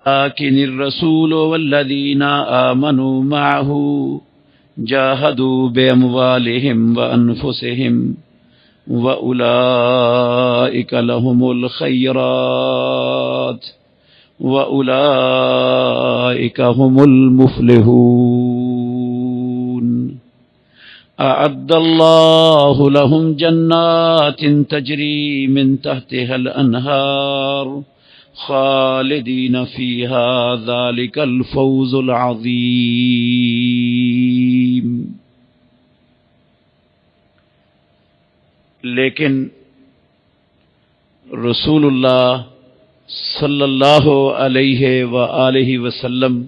لكن الرسول والذين آمنوا معه جاهدوا بأموالهم وأنفسهم وأولئك لهم الخيرات وأولئك هم المفلحون أعد الله لهم جنات تجري من تحتها الأنهار خالدین فیہا ذالک الفوز العظیم۔ لیکن رسول اللہ صلی اللہ علیہ وآلہ وسلم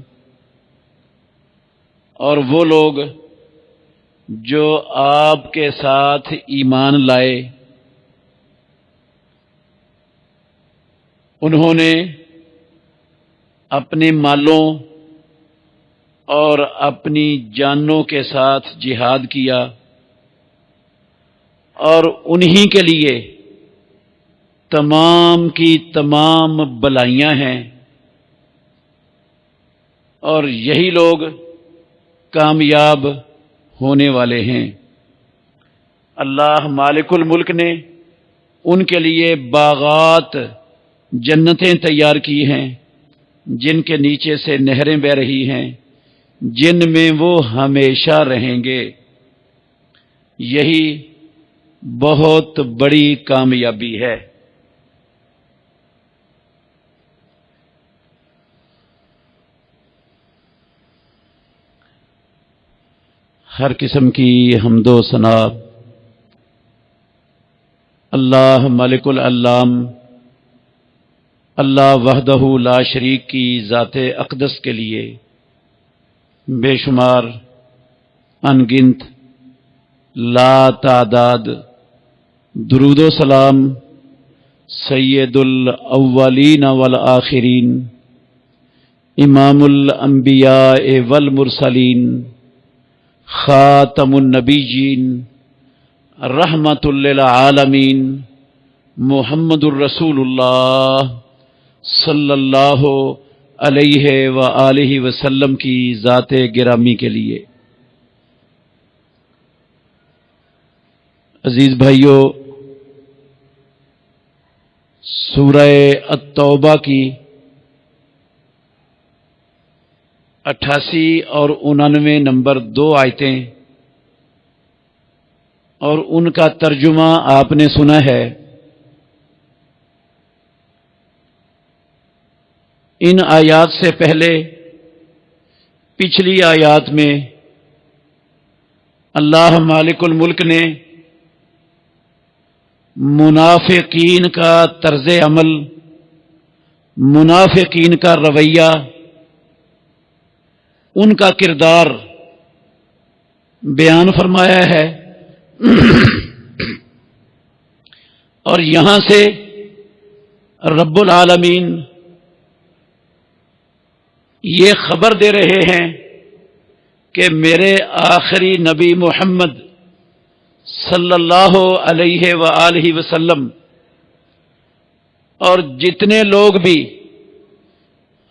اور وہ لوگ جو آپ کے ساتھ ایمان لائے، انہوں نے اپنے مالوں اور اپنی جانوں کے ساتھ جہاد کیا، اور انہی کے لیے تمام کی تمام بلائیاں ہیں، اور یہی لوگ کامیاب ہونے والے ہیں۔ اللہ مالک الملک نے ان کے لیے باغات، جنتیں تیار کی ہیں جن کے نیچے سے نہریں بہہ رہی ہیں، جن میں وہ ہمیشہ رہیں گے۔ یہی بہت بڑی کامیابی ہے۔ ہر قسم کی حمد و ثنا اللہ ملک العلام، اللہ وحدہ لا شریک کی ذات اقدس کے لیے بے شمار ان گنت لا تعداد درود و سلام سید الاولین والآخرین، امام الانبیاء والمرسلین، خاتم النبیین، رحمت للعالمین، محمد الرسول اللہ صلی اللہ علیہ وآلہ وسلم کی ذات گرامی کے لیے۔ عزیز بھائیو، سورہ التوبہ کی 88 اور 89 نمبر 2 آیتیں اور ان کا ترجمہ آپ نے سنا ہے۔ ان آیات سے پہلے پچھلی آیات میں اللہ مالک الملک نے منافقین کا طرز عمل، منافقین کا رویہ، ان کا کردار بیان فرمایا ہے، اور یہاں سے رب العالمین یہ خبر دے رہے ہیں کہ میرے آخری نبی محمد صلی اللہ علیہ وآلہ وسلم اور جتنے لوگ بھی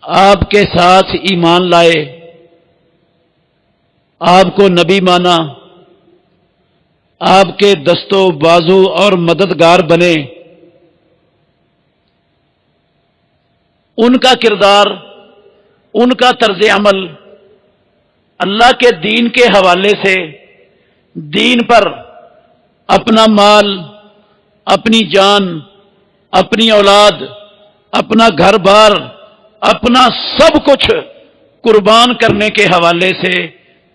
آپ کے ساتھ ایمان لائے، آپ کو نبی مانا، آپ کے دست و بازو اور مددگار بنے، ان کا کردار، ان کا طرز عمل اللہ کے دین کے حوالے سے دین پر اپنا مال، اپنی جان، اپنی اولاد، اپنا گھر بار، اپنا سب کچھ قربان کرنے کے حوالے سے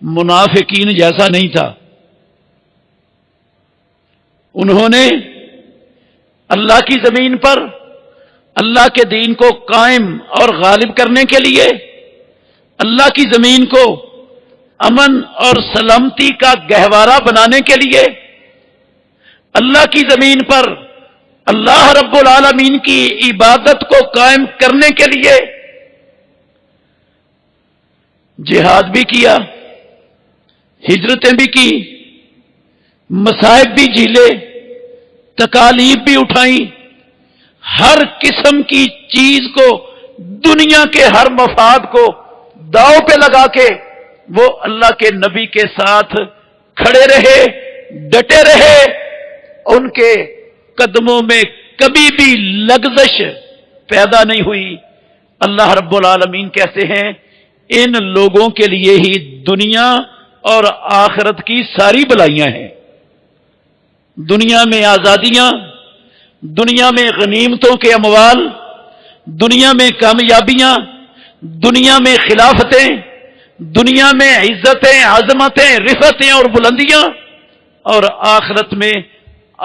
منافقین جیسا نہیں تھا۔ انہوں نے اللہ کی زمین پر اللہ کے دین کو قائم اور غالب کرنے کے لیے، اللہ کی زمین کو امن اور سلامتی کا گہوارہ بنانے کے لیے، اللہ کی زمین پر اللہ رب العالمین کی عبادت کو قائم کرنے کے لیے جہاد بھی کیا، ہجرتیں بھی کی، مصائب بھی جھیلے، تکالیف بھی اٹھائیں، ہر قسم کی چیز کو دنیا کے ہر مفاد کو داؤ پہ لگا کے وہ اللہ کے نبی کے ساتھ کھڑے رہے، ڈٹے رہے، ان کے قدموں میں کبھی بھی لغزش پیدا نہیں ہوئی۔ اللہ رب العالمین کہتے ہیں ان لوگوں کے لیے ہی دنیا اور آخرت کی ساری بلائیاں ہیں۔ دنیا میں آزادیاں، دنیا میں غنیمتوں کے اموال، دنیا میں کامیابیاں، دنیا میں خلافتیں، دنیا میں عزتیں، عظمتیں، رفتیں اور بلندیاں، اور آخرت میں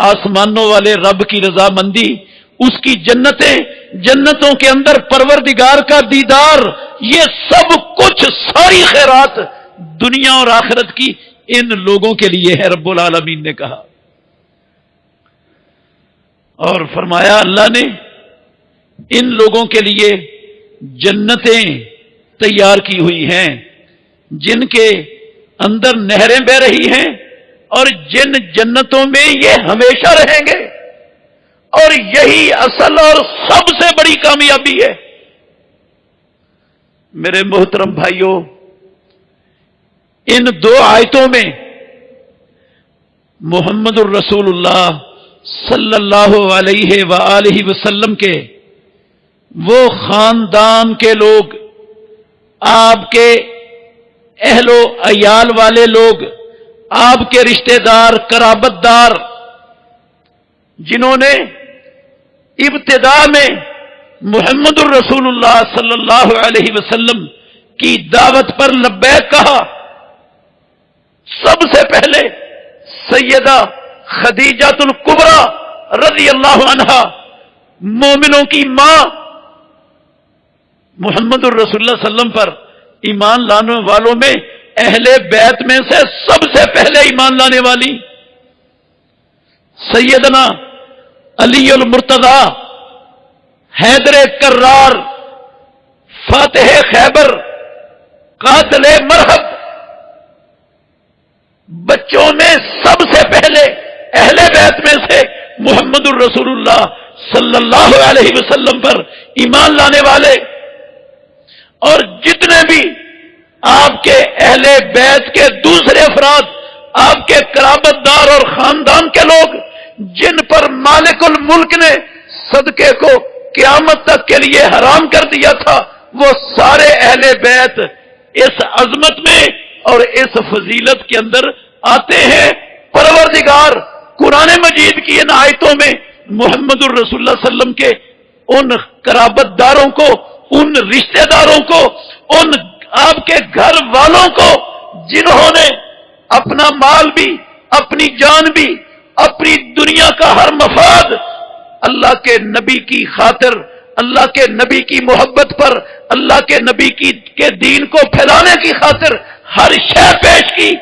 آسمانوں والے رب کی رضامندی، اس کی جنتیں، جنتوں کے اندر پروردگار کا دیدار، یہ سب کچھ ساری خیرات دنیا اور آخرت کی ان لوگوں کے لیے ہے، رب العالمین نے کہا۔ اور فرمایا اللہ نے ان لوگوں کے لیے جنتیں تیار کی ہوئی ہیں جن کے اندر نہریں بہ رہی ہیں، اور جن جنتوں میں یہ ہمیشہ رہیں گے، اور یہی اصل اور سب سے بڑی کامیابی ہے۔ میرے محترم بھائیوں، ان دو آیتوں میں محمد الرسول اللہ صلی اللہ علیہ وآلہ وسلم کے وہ خاندان کے لوگ، آپ کے اہل و عیال والے لوگ، آپ کے رشتہ دار، قرابت دار، جنہوں نے ابتدا میں محمد الرسول اللہ صلی اللہ علیہ وسلم کی دعوت پر لبیک کہا، سب سے پہلے سیدہ خدیجہ الکبریٰ رضی اللہ عنہا، مومنوں کی ماں، محمد الرسول اللہ صلی اللہ علیہ وسلم پر ایمان لانے والوں میں اہل بیت میں سے سب سے پہلے ایمان لانے والی سیدنا علی المرتضی، حیدر کرار، فاتح خیبر، قاتل مرہب، بچوں میں سب سے پہلے اہل بیت میں سے محمد الرسول اللہ صلی اللہ علیہ وسلم پر ایمان لانے والے، اور جتنے بھی آپ کے اہل بیت کے دوسرے افراد، آپ کے قرابت دار اور خاندان کے لوگ، جن پر مالک الملک نے صدقے کو قیامت تک کے لیے حرام کر دیا تھا، وہ سارے اہل بیت اس عظمت میں اور اس فضیلت کے اندر آتے ہیں۔ پروردگار قرآن مجید کی ان آیتوں میں محمد الرسول اللہ صلی اللہ علیہ وسلم کے ان قرابت داروں کو، ان رشتہ داروں کو، ان آپ کے گھر والوں کو، جنہوں نے اپنا مال بھی، اپنی جان بھی، اپنی دنیا کا ہر مفاد اللہ کے نبی کی خاطر، اللہ کے نبی کی محبت پر، اللہ کے نبی کے دین کو پھیلانے کی خاطر ہر شے پیش کی،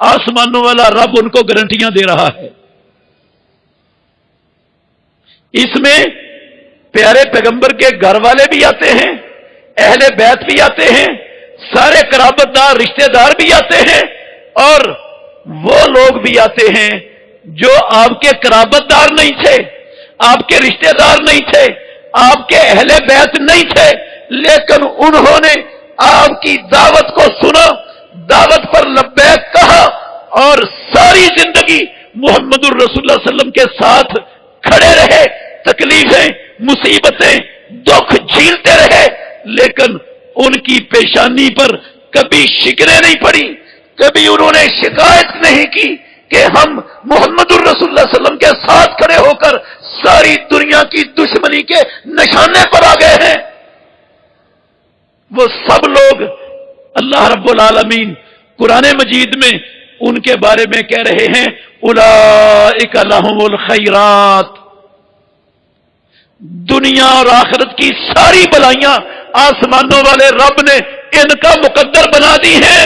آسمانوں والا رب ان کو گارنٹیاں دے رہا ہے۔ اس میں پیارے پیغمبر کے گھر والے بھی آتے ہیں، اہل بیت بھی آتے ہیں، سارے قرابت دار، رشتہ دار بھی آتے ہیں، اور وہ لوگ بھی آتے ہیں جو آپ کے قرابت دار نہیں تھے، آپ کے رشتہ دار نہیں تھے، آپ کے اہل بیت نہیں تھے، لیکن انہوں نے آپ کی دعوت کو سنا، دعوت پر لبیک کہا، اور ساری زندگی محمد الرسول اللہ صلی اللہ علیہ وسلم کے ساتھ کھڑے رہے، تکلیفیں، مصیبتیں، دکھ جھیلتے رہے، لیکن ان کی پیشانی پر کبھی شکنیں نہیں پڑی، کبھی انہوں نے شکایت نہیں کی کہ ہم محمد الرسول اللہ صلی اللہ علیہ وسلم کے ساتھ کھڑے ہو کر ساری دنیا کی دشمنی کے نشانے پر آ گئے ہیں۔ وہ سب لوگ اللہ رب العالمین قرآن مجید میں ان کے بارے میں کہہ رہے ہیں اولئک لہم الخیرات، دنیا اور آخرت کی ساری بلائیاں آسمانوں والے رب نے ان کا مقدر بنا دی ہیں۔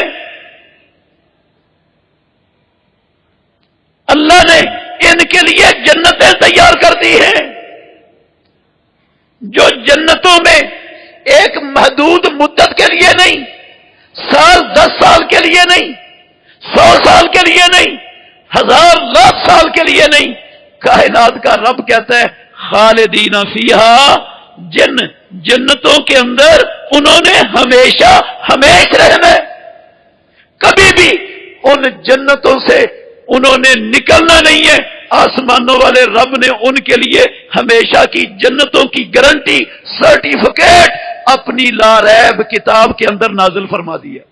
اللہ نے ان کے لیے جنتیں تیار کر دی ہیں، جو جنتوں میں ایک محدود مدت کے لیے نہیں، سال 10 سال کے لیے نہیں، 100 سال کے لیے نہیں، 1000 لاکھ سال کے لیے نہیں، کائنات کا رب کہتا ہے خالدین فیہا جن جنتوں کے اندر انہوں نے ہمیشہ ہمیشہ رہنا ہے، کبھی بھی ان جنتوں سے انہوں نے نکلنا نہیں ہے۔ آسمانوں والے رب نے ان کے لیے ہمیشہ کی جنتوں کی گارنٹی، سرٹیفکیٹ اپنی لا ریب کتاب کے اندر نازل فرما دیا۔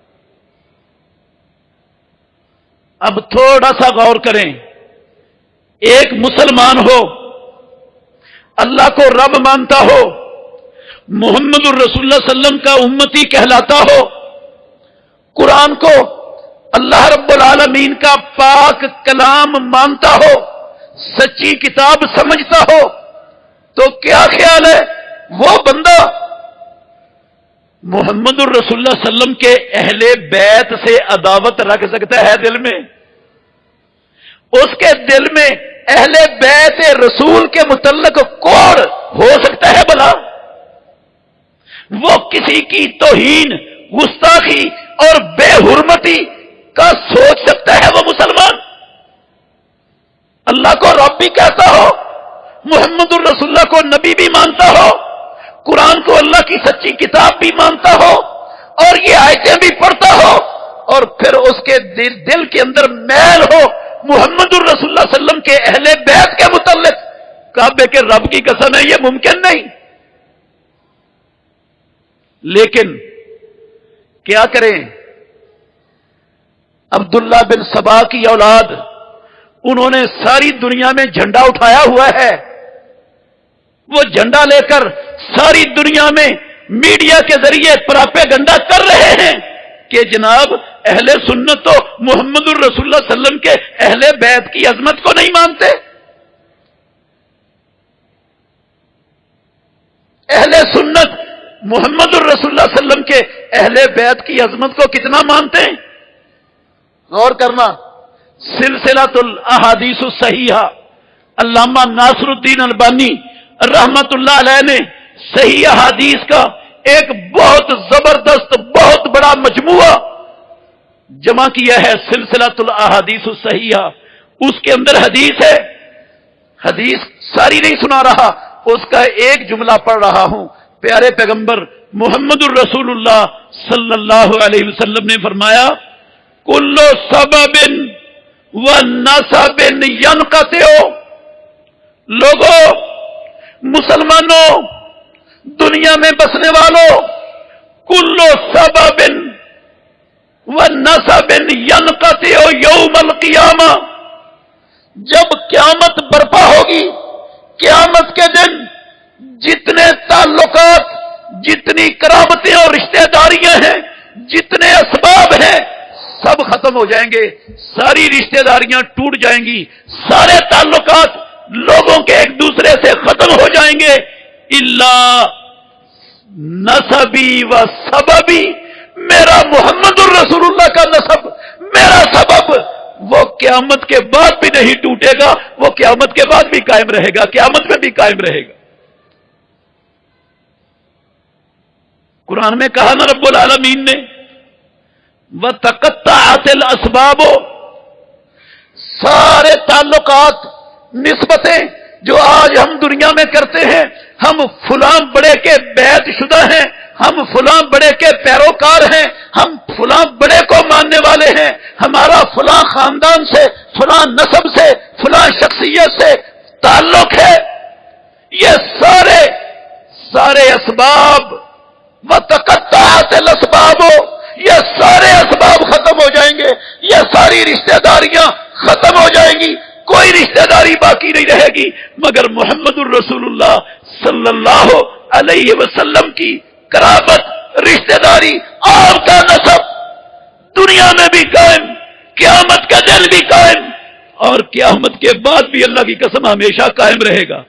اب تھوڑا سا غور کریں، ایک مسلمان ہو، اللہ کو رب مانتا ہو، محمد الرسول اللہ صلی اللہ علیہ وسلم کا امتی کہلاتا ہو، قرآن کو اللہ رب العالمین کا پاک کلام مانتا ہو، سچی کتاب سمجھتا ہو، تو کیا خیال ہے وہ بندہ محمد الرسول اللہ صلی اللہ علیہ وسلم کے اہل بیت سے عداوت رکھ سکتا ہے دل میں؟ اس کے دل میں اہل بیت رسول کے متعلق کوڑ ہو سکتا ہے بھلا؟ وہ کسی کی توہین، گستاخی اور بے حرمتی کا سوچ سکتا ہے وہ مسلمان؟ اللہ کو رب بھی کہتا ہو، محمد الرسول اللہ کو نبی بھی مانتا ہو، قرآن کو اللہ کی سچی کتاب بھی مانتا ہو، اور یہ آیتیں بھی پڑھتا ہو، اور پھر اس کے دل کے اندر میل ہو محمد الرسول اللہ صلی اللہ علیہ وسلم کے اہل بیت کے متعلق، کعبے کے رب کی قسم ہے یہ ممکن نہیں۔ لیکن کیا کریں، عبداللہ بن سبا کی اولاد، انہوں نے ساری دنیا میں جھنڈا اٹھایا ہوا ہے، وہ جھنڈا لے کر ساری دنیا میں میڈیا کے ذریعے پراپیگنڈا کر رہے ہیں کہ جناب اہل سنت تو محمد الرسول اللہ صلی اللہ علیہ وسلم کے اہل بیت کی عظمت کو نہیں مانتے، اہل سنت محمد الرسول اللہ صلی اللہ علیہ وسلم کے اہل بیت کی عظمت کو کتنا مانتے ہیں؟ غور کرنا، سلسلۃ الاحادیث الصحیحہ، علامہ ناصر الدین البانی رحمت اللہ علیہ نے صحیح احادیث کا ایک بہت زبردست بہت بڑا مجموعہ جمع کیا ہے، سلسلۃ الاحادیث الصحیحہ۔ اس کے اندر حدیث ہے، حدیث ساری نہیں سنا رہا، اس کا ایک جملہ پڑھ رہا ہوں۔ پیارے پیغمبر محمد الرسول اللہ صلی اللہ علیہ وسلم نے فرمایا، کل سبب و نسب ینقطع، لوگوں، مسلمانوں، دنیا میں بسنے والوں، کل سبب و نسب ینقطع یوم القیامہ، جب قیامت برپا ہوگی، قیامت کے دن جتنے تعلقات، جتنی قرابتیں اور رشتہ داریاں ہیں، جتنے اسباب ہیں، سب ختم ہو جائیں گے، ساری رشتہ داریاں ٹوٹ جائیں گی، سارے تعلقات لوگوں کے ایک دوسرے سے ختم ہو جائیں گے، الا نسبی و سببی، میرا محمد الرسول اللہ کا نسب، میرا سبب، وہ قیامت کے بعد بھی نہیں ٹوٹے گا، وہ قیامت کے بعد بھی قائم رہے گا، قیامت میں بھی قائم رہے گا۔ قرآن میں کہا نا رب العالمین نے، وَتَقَطَّعَتِ الْأَسْبَابُ، سارے تعلقات، نسبتیں جو آج ہم دنیا میں کرتے ہیں، ہم فلاں بڑے کے بیعت شدہ ہیں، ہم فلاں بڑے کے پیروکار ہیں، ہم فلاں بڑے کو ماننے والے ہیں، ہمارا فلاں خاندان سے، فلاں نسب سے، فلاں شخصیت سے تعلق ہے، یہ سارے اسباب، وَتَقَطَّعَتِ الْأَسْبَابُ، یہ سارے اسباب ختم ہو جائیں گے، یہ ساری رشتہ داریاں ختم ہو جائیں گی، کوئی رشتہ داری باقی نہیں رہے گی مگر محمد الرسول اللہ صلی اللہ علیہ وسلم کی قرابت، رشتہ داری، آپ کا نسب دنیا میں بھی قائم، قیامت کا دن بھی قائم، اور قیامت کے بعد بھی اللہ کی قسم ہمیشہ قائم رہے گا۔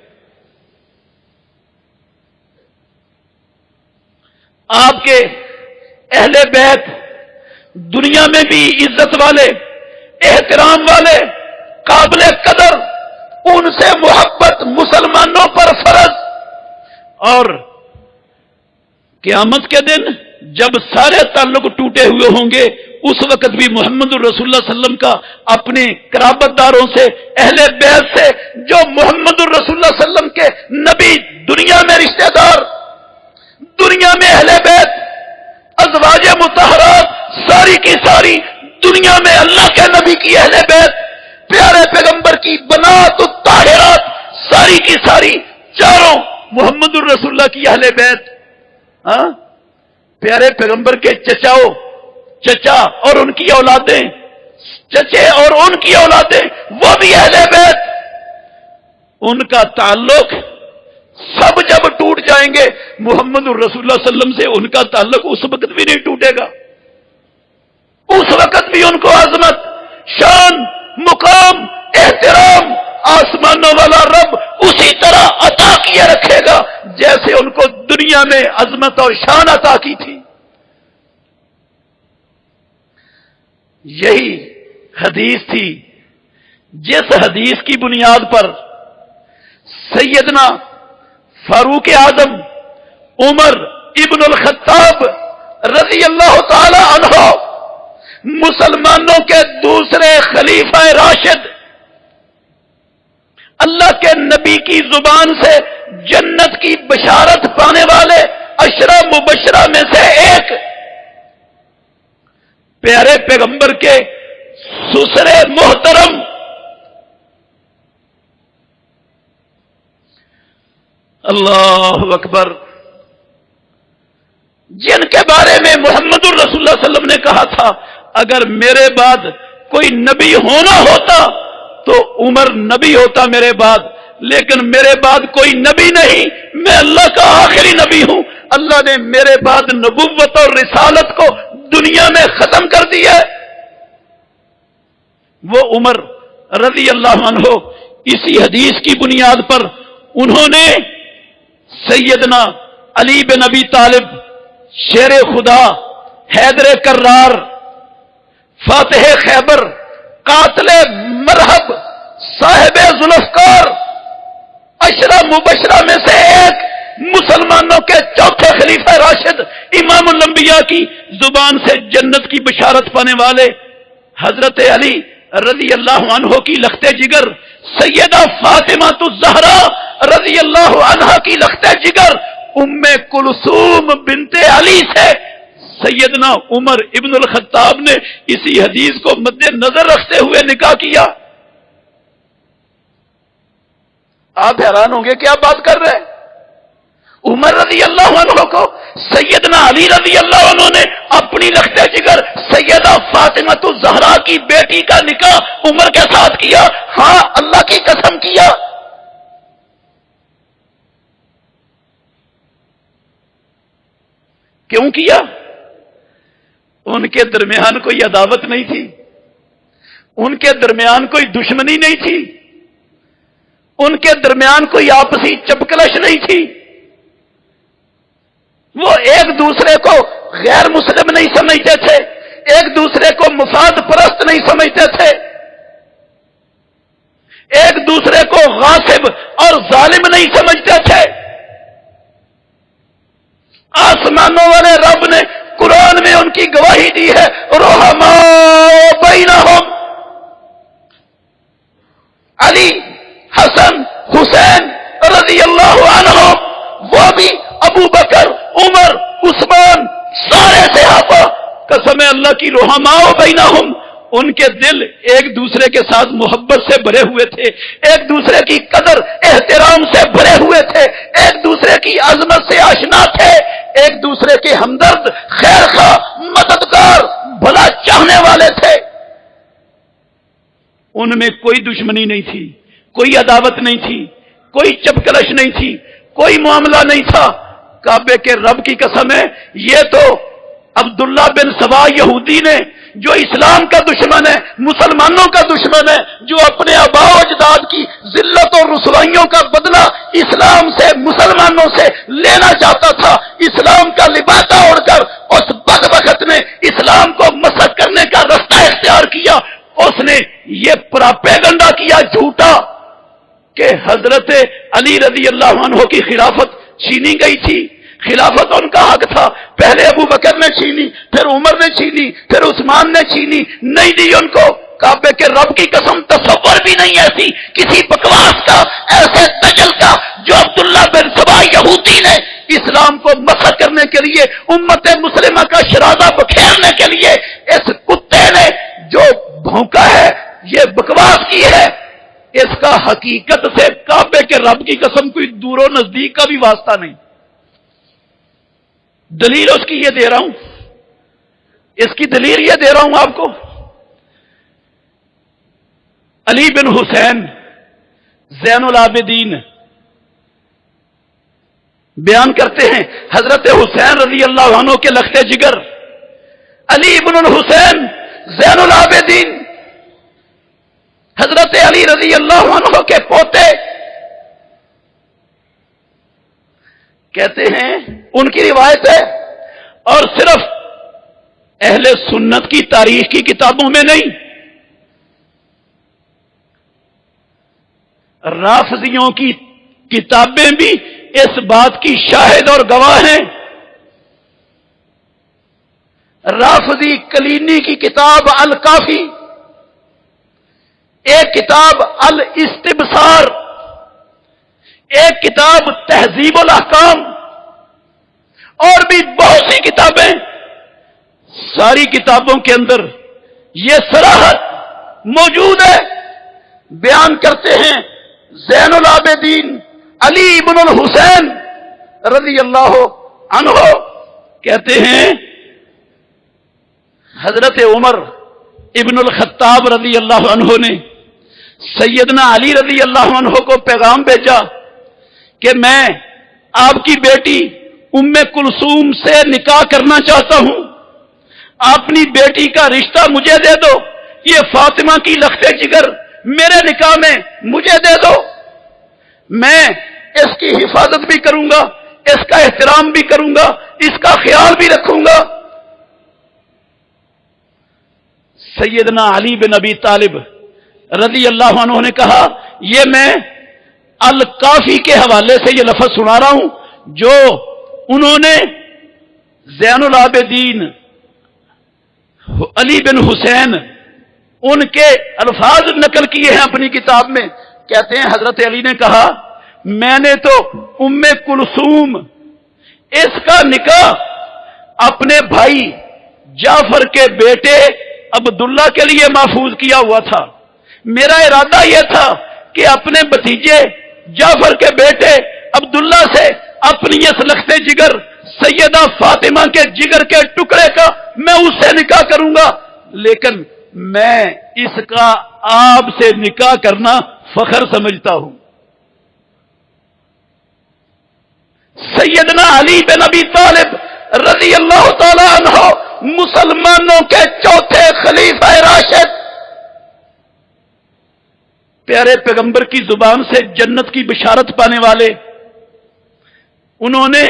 آپ کے اہل بیت دنیا میں بھی عزت والے، احترام والے، قابل قدر، ان سے محبت مسلمانوں پر فرض، اور قیامت کے دن جب سارے تعلق ٹوٹے ہوئے ہوں گے، اس وقت بھی محمد الرسول اللہ صلی اللہ علیہ وسلم کا اپنے قرابت داروں سے، اہل بیت سے، جو محمد الرسول اللہ صلی اللہ علیہ وسلم کے نبی، دنیا میں رشتہ دار، دنیا میں اہل بیت، ازواج مطہرات، ساری کی ساری دنیا میں اللہ کے نبی کی اہل بیت، پیارے پیغمبر کی بنات الطاہرات، ساری کی ساری چاروں محمد الرسول اللہ کی اہل بیت، ہاں، پیارے پیغمبر کے چچا اور ان کی اولادیں، چچے اور ان کی اولادیں، وہ بھی اہل بیت، ان کا تعلق سب جب ٹوٹ جائیں گے محمد الرسول اللہ صلی اللہ علیہ وسلم سے ان کا تعلق اس وقت بھی نہیں ٹوٹے گا، اس وقت بھی ان کو عظمت، شان، مقام، احترام آسمانوں والا رب اسی طرح عطا کیے رکھے گا جیسے ان کو دنیا میں عظمت اور شان عطا کی تھی۔ یہی حدیث تھی جس حدیث کی بنیاد پر سیدنا فاروق اعظم عمر ابن الخطاب رضی اللہ تعالی عنہ مسلمانوں کے دوسرے خلیفہ راشد، اللہ کے نبی کی زبان سے جنت کی بشارت پانے والے عشرہ مبشرہ میں سے ایک، پیارے پیغمبر کے سسر محترم اللہ اکبر، جن کے بارے میں محمد الرسول اللہ صلی اللہ علیہ وسلم نے کہا تھا اگر میرے بعد کوئی نبی ہونا ہوتا تو عمر نبی ہوتا میرے بعد، لیکن میرے بعد کوئی نبی نہیں، میں اللہ کا آخری نبی ہوں، اللہ نے میرے بعد نبوت اور رسالت کو دنیا میں ختم کر دیا ہے۔ وہ عمر رضی اللہ عنہ اسی حدیث کی بنیاد پر انہوں نے سیدنا علی بن ابی طالب، شیر خدا، حیدر کرار، فاتح خیبر، قاتل مرحب، صاحب ذوالفقار، عشرہ مبشرہ میں سے ایک، مسلمانوں کے چوتھے خلیفہ راشد، امام الانبیاء کی زبان سے جنت کی بشارت پانے والے حضرت علی رضی اللہ عنہ کی لخت جگر، سیدہ فاطمہ الزہرا رضی اللہ عنہا کی لخت جگر ام کلثوم بنت علی سے سیدنا عمر ابن الخطاب نے اسی حدیث کو مد نظر رکھتے ہوئے نکاح کیا۔ آپ حیران ہوں گے کیا بات کر رہے ہیں؟ عمر رضی اللہ عنہ کو سیدنا علی رضی اللہ عنہ نے اپنی لخت جگر سیدہ فاطمہ الزہرا کی بیٹی کا نکاح عمر کے ساتھ کیا۔ ہاں، اللہ کی قسم کیا۔ کیوں کیا؟ ان کے درمیان کوئی عداوت نہیں تھی، ان کے درمیان کوئی دشمنی نہیں تھی، ان کے درمیان کوئی آپسی چپکلش نہیں تھی، وہ ایک دوسرے کو غیر مسلم نہیں سمجھتے تھے، ایک دوسرے کو مفاد پرست نہیں سمجھتے تھے، ایک دوسرے کو غاصب اور ظالم نہیں سمجھتے تھے۔ آسمانوں والے رب نے قرآن میں ان کی گواہی دی ہے، رحماء بینہم، علی، حسن، حسین رضی اللہ عنہم، وہ بھی ابو بکر، عمر، عثمان، سارے صحابہ، قسم اللہ کی، رحماء بینہم، ان کے دل ایک دوسرے کے ساتھ محبت سے بھرے ہوئے تھے، ایک دوسرے کی قدر احترام سے بھرے ہوئے تھے، ایک دوسرے کی عظمت سے آشنا تھے، ایک دوسرے کے ہمدرد، خیر خواہ، مددگار، بھلا چاہنے والے تھے۔ ان میں کوئی دشمنی نہیں تھی، کوئی عداوت نہیں تھی، کوئی چپکلش نہیں تھی، کوئی معاملہ نہیں تھا۔ کعبے کے رب کی قسم ہے، یہ تو عبداللہ بن سبا یہودی نے، جو اسلام کا دشمن ہے، مسلمانوں کا دشمن ہے، جو اپنے آباء و اجداد کی ذلت اور رسوائیوں کا بدلہ اسلام سے، مسلمانوں سے لینا چاہتا تھا، اسلام کا لباس اوڑھ کر اس بدبخت نے اسلام کو مسخ کرنے کا رستہ اختیار کیا۔ اس نے یہ پراپیگنڈا کیا جھوٹا کہ حضرت علی رضی اللہ عنہ کی خلافت چھینی گئی تھی، خلافت ان کا حق تھا، پہلے ابو بکر نے چھینی، پھر عمر نے چھینی، پھر عثمان نے چھینی، نہیں دی ان کو۔ کعبے کے رب کی قسم تصور بھی نہیں ایسی کسی بکواس کا، ایسے دجل کا جو عبداللہ بن سبا یہودی نے اسلام کو مسخ کرنے کے لیے، امت مسلمہ کا شرازہ بکھیرنے کے لیے اس کتے نے جو بھونکا ہے، یہ بکواس کی ہے، اس کا حقیقت سے کعبے کے رب کی قسم کوئی دور و نزدیک کا بھی واسطہ نہیں۔ دلیل اس کی یہ دے رہا ہوں، اس کی دلیل یہ دے رہا ہوں آپ کو۔ علی بن حسین زین العابدین بیان کرتے ہیں، حضرت حسین رضی اللہ عنہ کے لخت جگر علی بن الحسین زین العابدین، حضرت علی رضی اللہ عنہ کے پوتے، کہتے ہیں ان کی روایت ہے، اور صرف اہل سنت کی تاریخ کی کتابوں میں نہیں، رافضیوں کی کتابیں بھی اس بات کی شاہد اور گواہ ہیں۔ رافضی کلینی کی کتاب الکافی، ایک کتاب الاستبصار، ایک کتاب تہذیب الاحکام، اور بھی بہت سی کتابیں، ساری کتابوں کے اندر یہ صراحت موجود ہے، بیان کرتے ہیں زین العابدین علی بن الحسین رضی اللہ عنہ کہتے ہیں حضرت عمر ابن الخطاب رضی اللہ عنہ نے سیدنا علی رضی اللہ عنہ کو پیغام بھیجا کہ میں آپ کی بیٹی ام کلثوم سے نکاح کرنا چاہتا ہوں، اپنی بیٹی کا رشتہ مجھے دے دو، یہ فاطمہ کی لخت جگر میرے نکاح میں مجھے دے دو، میں اس کی حفاظت بھی کروں گا، اس کا احترام بھی کروں گا، اس کا خیال بھی رکھوں گا۔ سیدنا علی بن ابی طالب رضی اللہ عنہ نے کہا، یہ میں الکافی کے حوالے سے یہ لفظ سنا رہا ہوں جو انہوں نے زین العابدین علی بن حسین ان کے الفاظ نقل کیے ہیں اپنی کتاب میں۔ کہتے ہیں حضرت علی نے کہا، میں نے تو ام کلثوم اس کا نکاح اپنے بھائی جعفر کے بیٹے عبداللہ کے لیے محفوظ کیا ہوا تھا، میرا ارادہ یہ تھا کہ اپنے بھتیجے جعفر کے بیٹے عبداللہ سے اپنی اس لخت جگر سیدہ فاطمہ کے جگر کے ٹکڑے کا میں اس سے نکاح کروں گا، لیکن میں اس کا آپ سے نکاح کرنا فخر سمجھتا ہوں۔ سیدنا علی بن ابی طالب رضی اللہ تعالی عنہ مسلمانوں کے چوتھے خلیفہ راشد، پیارے پیغمبر کی زبان سے جنت کی بشارت پانے والے، انہوں نے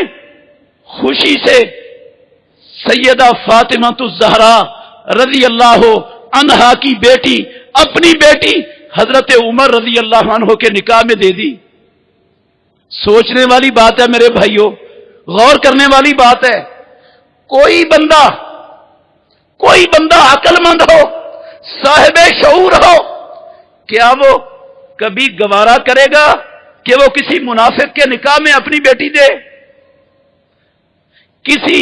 خوشی سے سیدہ فاطمہ الزہرا رضی اللہ عنہا کی بیٹی، اپنی بیٹی حضرت عمر رضی اللہ عنہ کے نکاح میں دے دی۔ سوچنے والی بات ہے میرے بھائیوں، غور کرنے والی بات ہے۔ کوئی بندہ عقل مند ہو، صاحب شعور ہو، کیا وہ کبھی گوارا کرے گا کہ وہ کسی منافق کے نکاح میں اپنی بیٹی دے؟ کسی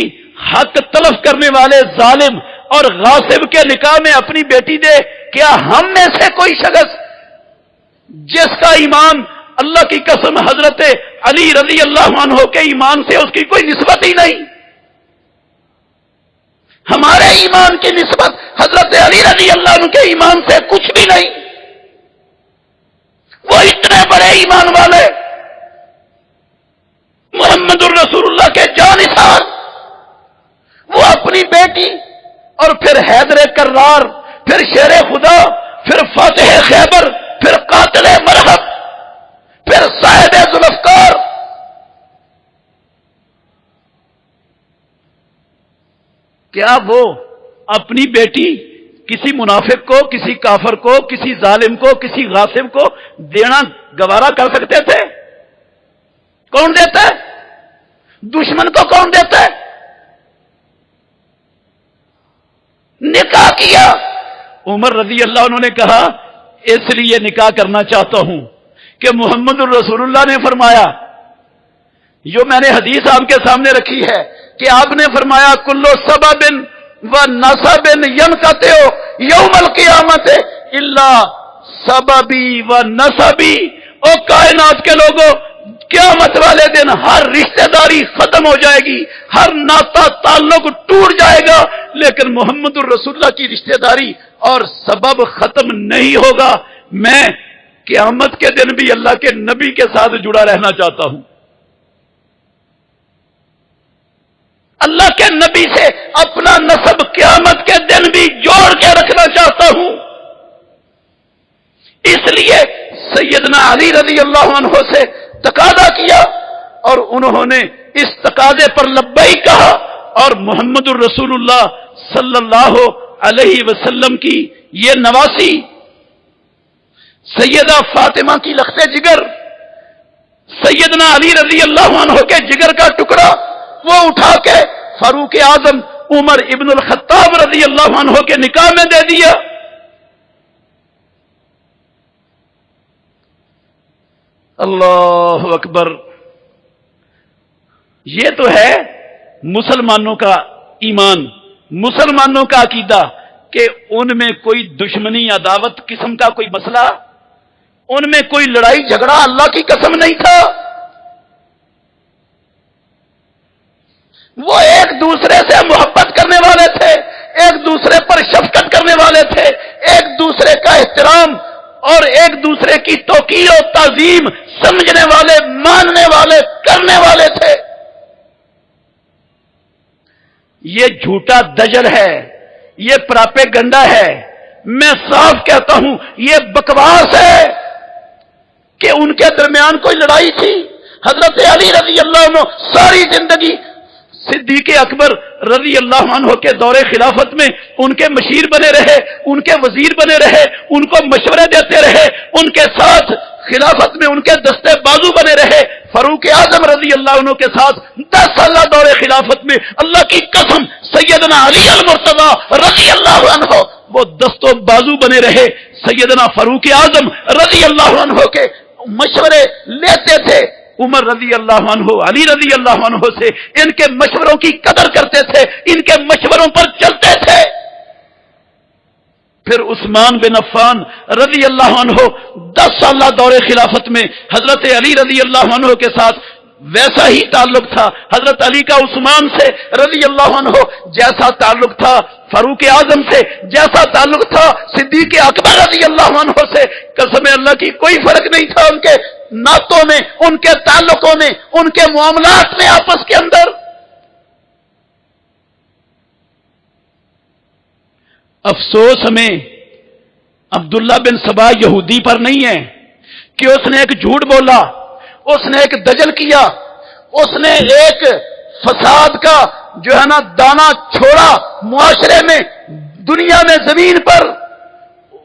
حق تلف کرنے والے ظالم اور غاصب کے نکاح میں اپنی بیٹی دے؟ کیا ہم میں سے کوئی شخص جس کا ایمان اللہ کی قسم حضرت علی رضی اللہ عنہ کے ایمان سے اس کی کوئی نسبت ہی نہیں، ہمارے ایمان کی نسبت حضرت علی رضی اللہ عنہ کے ایمان سے کچھ بھی نہیں، وہ اتنے بڑے ایمان والے محمد الرسول اللہ کے جانثار، وہ اپنی بیٹی اور پھر حیدر کرار، پھر شیر خدا، پھر فاتح خیبر، پھر قاتل مرحب، پھر صاحب ذوالفقار، کیا وہ اپنی بیٹی کسی منافق کو، کسی کافر کو، کسی ظالم کو، کسی غاصب کو دینا گوارا کر سکتے تھے؟ کون دیتا ہے؟ دشمن کو کون دیتا ہے؟ نکاح کیا۔ عمر رضی اللہ عنہ نے کہا اس لیے نکاح کرنا چاہتا ہوں کہ محمد الرسول اللہ نے فرمایا، جو میں نے حدیث آپ کے سامنے رکھی ہے کہ آپ نے فرمایا کلو سبب و نسب ینقطع یوم القیامت الا سببی و نسبی۔ او کائنات کے لوگوں، قیامت والے دن ہر رشتہ داری ختم ہو جائے گی، ہر ناتا تعلق ٹوٹ جائے گا، لیکن محمد الرسول اللہ کی رشتہ داری اور سبب ختم نہیں ہوگا۔ میں قیامت کے دن بھی اللہ کے نبی کے ساتھ جڑا رہنا چاہتا ہوں، اللہ کے نبی سے اپنا نسب قیامت کے دن بھی جوڑ کے رکھنا چاہتا ہوں۔ اس لیے سیدنا علی رضی اللہ عنہ سے تقاضا کیا اور انہوں نے اس تقاضے پر لبیک کہا، اور محمد الرسول اللہ صلی اللہ علیہ وسلم کی یہ نواسی سیدہ فاطمہ کی لخت جگر، سیدنا علی رضی اللہ عنہ کے جگر کا ٹکڑا وہ اٹھا کے فاروق اعظم عمر ابن الخطاب رضی اللہ عنہ کے نکاح میں دے دیا۔ اللہ اکبر۔ یہ تو ہے مسلمانوں کا ایمان، مسلمانوں کا عقیدہ کہ ان میں کوئی دشمنی عداوت قسم کا کوئی مسئلہ، ان میں کوئی لڑائی جھگڑا اللہ کی قسم نہیں تھا۔ وہ ایک دوسرے سے محبت کرنے والے تھے، ایک دوسرے پر شفقت کرنے والے تھے، ایک دوسرے کا احترام اور ایک دوسرے کی توقیر و تعظیم سمجھنے والے، ماننے والے، کرنے والے تھے۔ یہ جھوٹا دجل ہے، یہ پراپیگنڈا ہے، میں صاف کہتا ہوں یہ بکواس ہے کہ ان کے درمیان کوئی لڑائی تھی۔ حضرت علی رضی اللہ عنہ ساری زندگی صدیق اکبر رضی اللہ عنہ کے دور خلافت میں ان کے مشیر بنے رہے، ان کے وزیر بنے رہے، ان کو مشورے دیتے رہے، ان کے ساتھ خلافت میں ان کے دستے بازو بنے رہے۔ فاروق اعظم رضی اللہ عنہ کے ساتھ 10 سالہ دور خلافت میں اللہ کی قسم سیدنا علی المرتضی رضی اللہ عنہ وہ دست و بازو بنے رہے۔ سیدنا فاروق اعظم رضی اللہ عنہ کے مشورے لیتے تھے، عمر رضی اللہ عنہ، علی رضی اللہ عنہ سے ان کے مشوروں کی قدر کرتے تھے، ان کے مشوروں پر چلتے تھے۔ پھر عثمان بن عفان رضی اللہ عنہ 10 سالہ دور خلافت میں حضرت علی رضی اللہ عنہ کے ساتھ ویسا ہی تعلق تھا، حضرت علی کا عثمان سے رضی اللہ عنہ جیسا تعلق تھا، فاروق اعظم سے جیسا تعلق تھا، صدیق اکبر رضی اللہ عنہ سے قسم اللہ کی کوئی فرق نہیں تھا ان کے نعتوں میں، ان کے تعلقوں میں، ان کے معاملات میں آپس کے اندر۔ افسوس ہمیں عبداللہ بن سبا یہودی پر نہیں ہے کہ اس نے ایک جھوٹ بولا، اس نے ایک دجل کیا، اس نے ایک فساد کا جو ہے نا دانا چھوڑا معاشرے میں، دنیا میں، زمین پر۔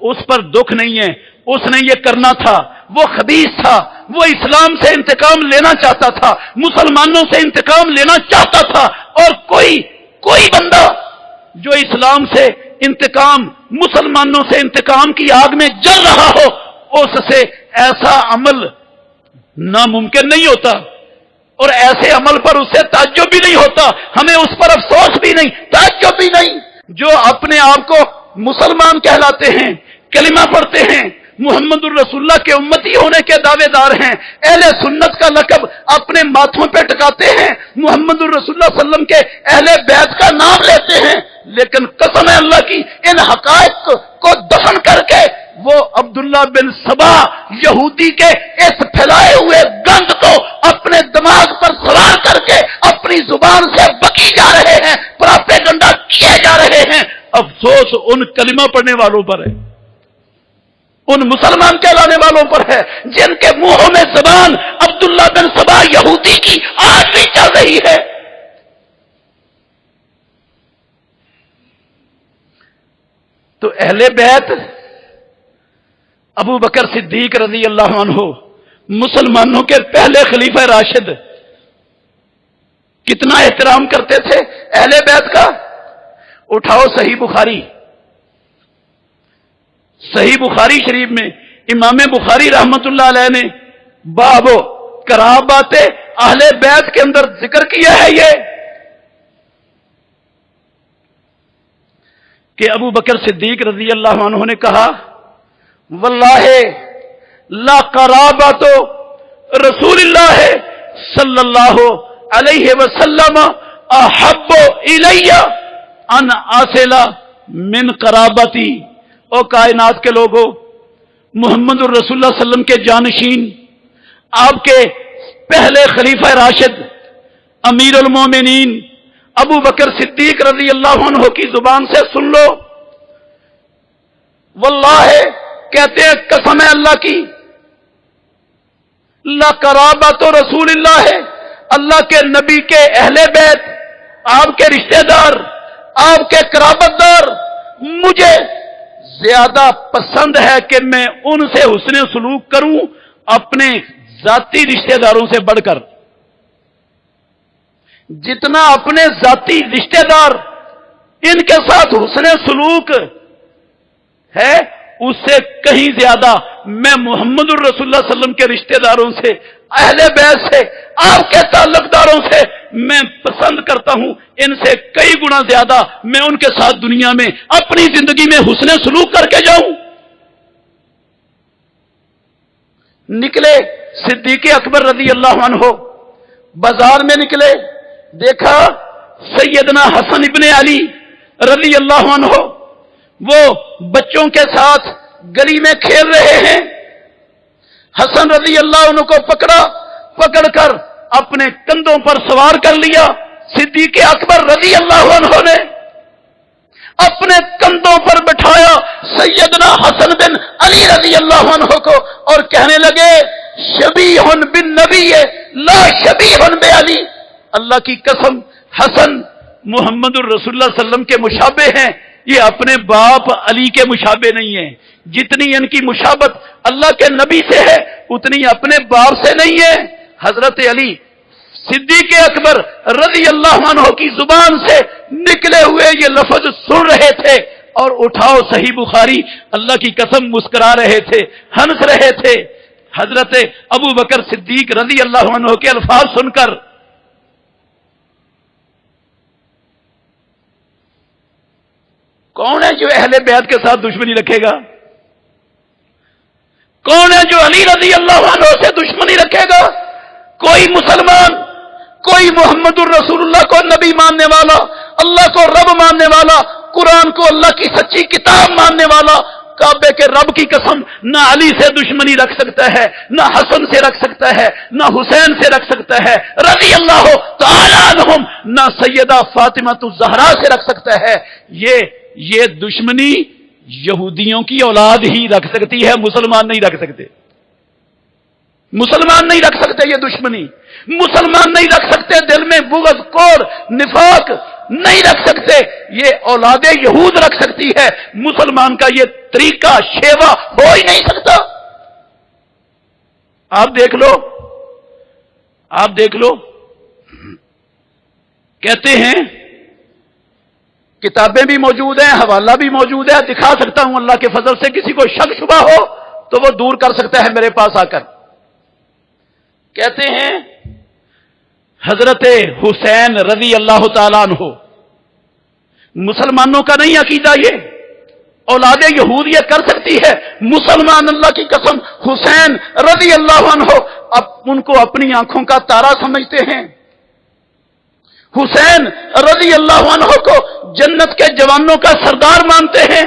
اس پر دکھ نہیں ہے، اس نے یہ کرنا تھا، وہ خبیث تھا، وہ اسلام سے انتقام لینا چاہتا تھا، مسلمانوں سے انتقام لینا چاہتا تھا، اور کوئی بندہ جو اسلام سے انتقام، مسلمانوں سے انتقام کی آگ میں جل رہا ہو، اس سے ایسا عمل ناممکن نہیں ہوتا، اور ایسے عمل پر اسے تعجب بھی نہیں ہوتا، ہمیں اس پر افسوس بھی نہیں، تعجب بھی نہیں۔ جو اپنے آپ کو مسلمان کہلاتے ہیں، کلمہ پڑھتے ہیں، محمد الرسول اللہ کے امتی ہونے کے دعوے دار ہیں، اہل سنت کا لقب اپنے ماتھوں پہ ٹکاتے ہیں، محمد الرسول اللہ صلی اللہ علیہ وسلم کے اہل بیت کا نام لیتے ہیں، لیکن قسم ہے اللہ کی ان حقائق کو دفن کر کے وہ عبداللہ بن سبا یہودی کے اس پھیلائے ہوئے گند کو اپنے دماغ پر سوار کر کے اپنی زبان سے بکی جا رہے ہیں، پراپیگنڈا کیے جا رہے ہیں۔ افسوس ان کلمہ پڑھنے والوں پر ہے، ان مسلمان کہلانے والوں پر ہے جن کے منہوں میں زبان عبداللہ بن سبا یہودی کی آج بھی چل رہی ہے۔ تو اہل بیت ابو بکر صدیق رضی اللہ عنہ مسلمانوں کے پہلے خلیفہ راشد، کتنا احترام کرتے تھے اہل بیت کا. اٹھاؤ صحیح بخاری شریف میں امام بخاری رحمت اللہ علیہ نے باب قرابات اہل بیت کے اندر ذکر کیا ہے یہ کہ ابو بکر صدیق رضی اللہ عنہ نے کہا واللہ لا قرابت رسول اللہ صلی اللہ علیہ وسلم احب الی ان اصل من قرابتی. او کائنات کے لوگوں، محمد الرسول اللہ صلی اللہ علیہ وسلم کے جانشین، آپ کے پہلے خلیفہ راشد امیر المومنین ابو بکر صدیق رضی اللہ عنہ کی زبان سے سن لو. واللہ کہتے ہیں قسم ہے اللہ کی، لا قرابت رسول اللہ ہے، اللہ کے نبی کے اہل بیت، آپ کے رشتہ دار، آپ کے قرابت دار مجھے زیادہ پسند ہے کہ میں ان سے حسن سلوک کروں اپنے ذاتی رشتہ داروں سے بڑھ کر. جتنا اپنے ذاتی رشتہ دار ان کے ساتھ حسن سلوک ہے اس سے کہیں زیادہ میں محمد الرسول اللہ صلی اللہ علیہ وسلم کے رشتہ داروں سے، اہل بیت سے، آپ کے تعلق داروں سے میں پسند کرتا ہوں. ان سے کئی گنا زیادہ میں ان کے ساتھ دنیا میں اپنی زندگی میں حسن سلوک کر کے جاؤں. نکلے صدیق اکبر رضی اللہ عنہ، بازار میں نکلے، دیکھا سیدنا حسن ابن علی رضی اللہ عنہ وہ بچوں کے ساتھ گلی میں کھیل رہے ہیں. حسن رضی اللہ عنہ کو پکڑ کر اپنے کندھوں پر سوار کر لیا. صدیق اکبر رضی اللہ عنہ نے اپنے کندھوں پر بٹھایا سیدنا حسن بن علی رضی اللہ عنہ کو اور کہنے لگے شبیہ بن نبی لا شبیہ بعلی. اللہ کی قسم حسن محمد الرسول اللہ صلی اللہ علیہ وسلم کے مشابہ ہیں، یہ اپنے باپ علی کے مشابہ نہیں ہیں. جتنی ان کی مشابت اللہ کے نبی سے ہے اتنی اپنے باپ سے نہیں ہے. حضرت علی صدیق اکبر رضی اللہ عنہ کی زبان سے نکلے ہوئے یہ لفظ سن رہے تھے اور اٹھاؤ صحیح بخاری، اللہ کی قسم مسکرا رہے تھے، ہنس رہے تھے. حضرت ابو بکر صدیق رضی اللہ عنہ کے الفاظ سن کر کون ہے جو اہل بیت کے ساتھ دشمنی رکھے گا؟ کون ہے جو علی رضی اللہ عنہ سے دشمنی رکھے گا؟ کوئی مسلمان، کوئی محمد الرسول اللہ کو نبی ماننے والا، اللہ کو رب ماننے والا، قرآن کو اللہ کی سچی کتاب ماننے والا، کعبے کے رب کی قسم نہ علی سے دشمنی رکھ سکتا ہے، نہ حسن سے رکھ سکتا ہے، نہ حسین سے رکھ سکتا ہے رضی اللہ تعالی عنہم، نہ سیدہ فاطمہ الزہرا سے رکھ سکتا ہے. یہ دشمنی یہودیوں کی اولاد ہی رکھ سکتی ہے، مسلمان نہیں رکھ سکتے. مسلمان نہیں رکھ سکتے یہ دشمنی، مسلمان نہیں رکھ سکتے دل میں بغض، کوڑ، نفاق نہیں رکھ سکتے. یہ اولاد یہود رکھ سکتی ہے، مسلمان کا یہ طریقہ شیوا ہو ہی نہیں سکتا. آپ دیکھ لو کہتے ہیں کتابیں بھی موجود ہیں، حوالہ بھی موجود ہے، دکھا سکتا ہوں. اللہ کے فضل سے کسی کو شک شبہ ہو تو وہ دور کر سکتا ہے میرے پاس آ کر. کہتے ہیں حضرت حسین رضی اللہ تعالیٰ عنہ، مسلمانوں کا نہیں عقیدہ یہ، اولاد یہود یہ کر سکتی ہے. مسلمان اللہ کی قسم حسین رضی اللہ عنہ اب ان کو اپنی آنکھوں کا تارا سمجھتے ہیں. حسین رضی اللہ عنہ کو جنت کے جوانوں کا سردار مانتے ہیں.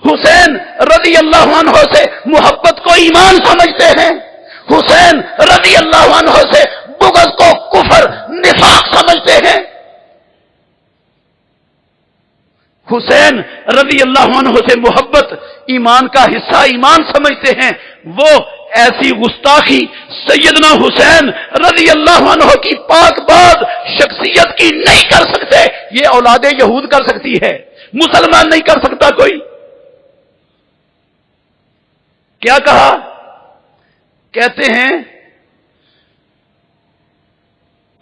حسین رضی اللہ عنہ سے محبت کو ایمان سمجھتے ہیں. حسین رضی اللہ عنہ سے بغض کو کفر، نفاق سمجھتے ہیں. حسین رضی اللہ عنہ سے محبت ایمان کا حصہ، ایمان سمجھتے ہیں. وہ ایسی گستاخی سیدنا حسین رضی اللہ عنہ کی پاک باد شخصیت کی نہیں کر سکتے، یہ اولاد یہود کر سکتی ہے، مسلمان نہیں کر سکتا کوئی. کیا کہا؟ کہتے ہیں